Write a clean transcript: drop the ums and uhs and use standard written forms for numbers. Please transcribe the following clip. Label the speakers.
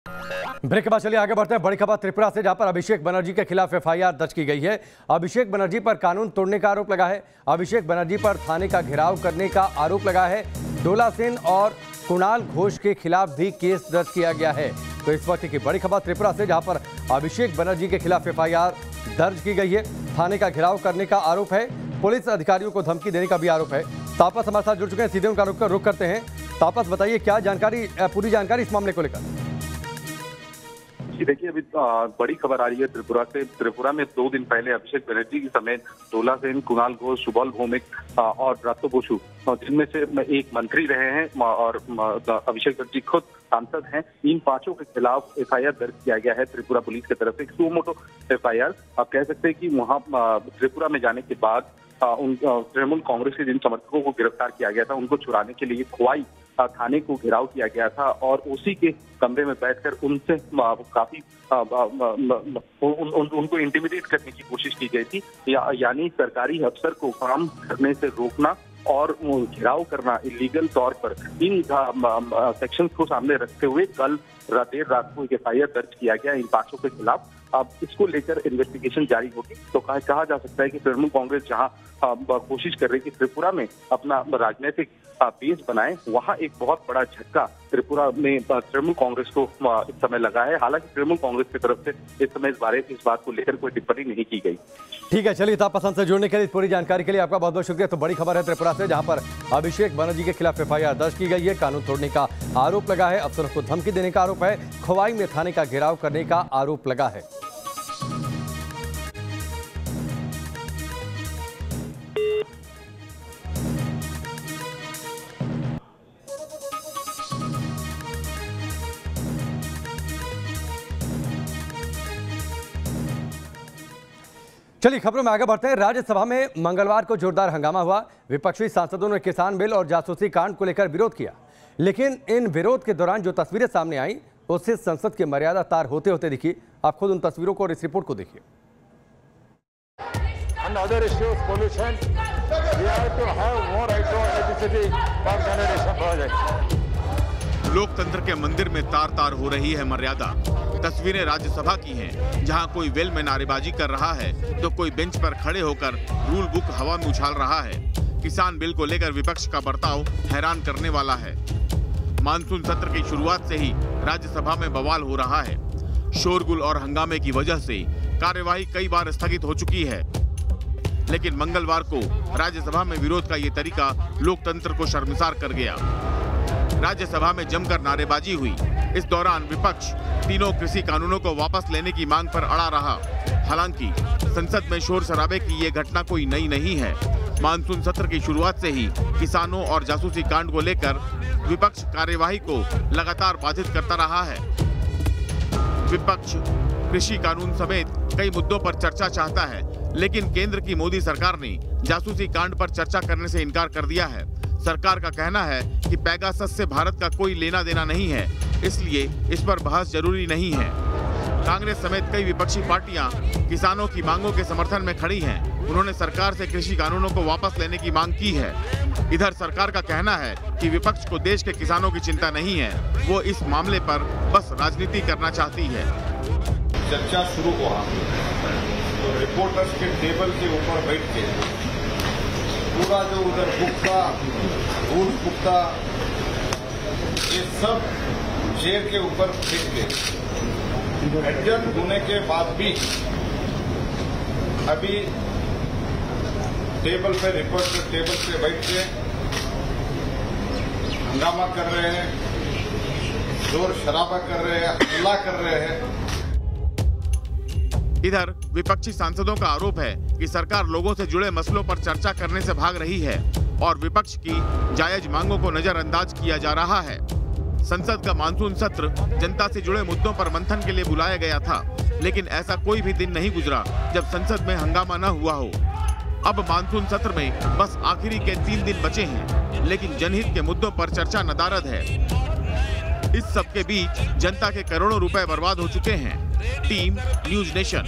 Speaker 1: Break के बाद चलिए आगे बढ़ते हैं। बड़ी खबर त्रिपुरा से, जहां पर अभिषेक बनर्जी के खिलाफ एफआईआर दर्ज की गई है। अभिषेक बनर्जी पर कानून तोड़ने का आरोप लगा है। अभिषेक बनर्जी पर थाने का घेराव करने का आरोप लगा है। डोला सेन और कुणाल घोष के खिलाफ भी केस दर्ज किया गया है। तो इस वक्त की बड़ी खबर त्रिपुरा से, जहां पर अभिषेक बनर्जी के खिलाफ एफआईआर दर्ज की गई है। थाने का घेराव करने का आरोप है। पुलिस अधिकारियों को धमकी देने का भी आरोप है। तापस हमारे साथ जुड़ चुके हैं, सीधे उनका रुख करते हैं। तापस, बताइए क्या जानकारी, पूरी जानकारी इस मामले को लेकर।
Speaker 2: देखिए, अभी बड़ी खबर आ रही है त्रिपुरा से। त्रिपुरा में 2 दिन पहले अभिषेक बनर्जी समेत डोला सेन, कुणाल घोष, सुबल भौमिक और रातो बसु, जिनमें से एक मंत्री रहे हैं और अभिषेक बनर्जी खुद सांसद हैं, इन 5 के खिलाफ एफआईआर दर्ज किया गया है त्रिपुरा पुलिस की तरफ से। एक सुमोटो एफआईआर आप कह सकते हैं कि वहां त्रिपुरा में जाने के बाद उन तृणमूल कांग्रेस के जिन समर्थकों को गिरफ्तार किया गया था, उनको छुड़ाने के लिए खोवाई थाने को घेराव किया गया था और उसी के कमरे में बैठकर उनसे काफी उनको इंटिमिडेट करने की कोशिश की गई थी, यानी सरकारी अफसर को काम करने से रोकना और घेराव करना इलीगल तौर पर। इन सेक्शंस को सामने रखते हुए कल देर रात को एफआईआर दर्ज किया गया इन 5 के खिलाफ। अब इसको लेकर इन्वेस्टिगेशन जारी होगी। तो कहा जा सकता है कि तृणमूल कांग्रेस जहां कोशिश कर रही है कि त्रिपुरा में अपना राजनीतिक बेस बनाए, वहां एक बहुत बड़ा झटका त्रिपुरा में तृणमूल कांग्रेस को इस समय लगा है। हालांकि तृणमूल कांग्रेस की तरफ से इस समय इस बात को लेकर कोई टिप्पणी नहीं की गई।
Speaker 1: ठीक है, चलिए तापस से जुड़ने के लिए, पूरी जानकारी के लिए आपका बहुत बहुत शुक्रिया। तो बड़ी खबर है त्रिपुरा से, जहां पर अभिषेक बनर्जी के खिलाफ एफआईआर दर्ज की गई है। कानून तोड़ने का आरोप लगा है, अफसरों को धमकी देने का आरोप है, खोवाई में थाने का घेराव करने का आरोप लगा है। चलिए खबरों में आगे बढ़ते हैं। राज्यसभा में मंगलवार को जोरदार हंगामा हुआ। विपक्षी सांसदों ने किसान बिल और जासूसी कांड को लेकर विरोध किया, लेकिन इन विरोध के दौरान जो तस्वीरें सामने आई उससे संसद की मर्यादा तार होते होते दिखी। आप खुद उन तस्वीरों को और इस रिपोर्ट को देखिए।
Speaker 3: लोकतंत्र के मंदिर में तार तार हो रही है मर्यादा। तस्वीरें राज्यसभा की हैं, जहां कोई वेल में नारेबाजी कर रहा है तो कोई बेंच पर खड़े होकर रूल बुक हवा में उछाल रहा है। किसान बिल को लेकर विपक्ष का बर्ताव हैरान करने वाला है। मानसून सत्र की शुरुआत से ही राज्यसभा में बवाल हो रहा है। शोरगुल और हंगामे की वजह से कार्यवाही कई बार स्थगित हो चुकी है, लेकिन मंगलवार को राज्यसभा में विरोध का ये तरीका लोकतंत्र को शर्मसार कर गया। राज्यसभा में जमकर नारेबाजी हुई। इस दौरान विपक्ष तीनों कृषि कानूनों को वापस लेने की मांग पर अड़ा रहा। हालांकि संसद में शोर शराबे की ये घटना कोई नई नहीं है। मानसून सत्र की शुरुआत से ही किसानों और जासूसी कांड को लेकर विपक्ष कार्यवाही को लगातार बाधित करता रहा है। विपक्ष कृषि कानून समेत कई मुद्दों पर चर्चा चाहता है, लेकिन केंद्र की मोदी सरकार ने जासूसी कांड पर चर्चा करने से इनकार कर दिया है। सरकार का कहना है कि पेगासस से भारत का कोई लेना देना नहीं है, इसलिए इस पर बहस जरूरी नहीं है। कांग्रेस समेत कई विपक्षी पार्टियां किसानों की मांगों के समर्थन में खड़ी हैं। उन्होंने सरकार से कृषि कानूनों को वापस लेने की मांग की है। इधर सरकार का कहना है कि विपक्ष को देश के किसानों की चिंता नहीं है, वो इस मामले पर बस राजनीति करना चाहती है।
Speaker 4: चर्चा शुरू हुआ तो रिपोर्टर्स के टेबल के ऊपर बैठ के पूरा जो उधर रूल पुख्ता ये सब चेयर के ऊपर फेंक के एडजर्न होने के बाद भी अभी टेबल पे रिपोर्टर टेबल पे बैठ के हंगामा कर रहे हैं, जोर शराबा कर रहे हैं, हल्ला कर रहे हैं।
Speaker 3: इधर विपक्षी सांसदों का आरोप है कि सरकार लोगों से जुड़े मसलों पर चर्चा करने से भाग रही है और विपक्ष की जायज मांगों को नजरअंदाज किया जा रहा है। संसद का मानसून सत्र जनता से जुड़े मुद्दों पर मंथन के लिए बुलाया गया था, लेकिन ऐसा कोई भी दिन नहीं गुजरा जब संसद में हंगामा न हुआ हो। अब मानसून सत्र में बस आखिरी के 3 दिन बचे हैं, लेकिन जनहित के मुद्दों पर चर्चा नदारद है। इस सब के बीच जनता के करोड़ों रुपए बर्बाद हो चुके हैं। Team news nation.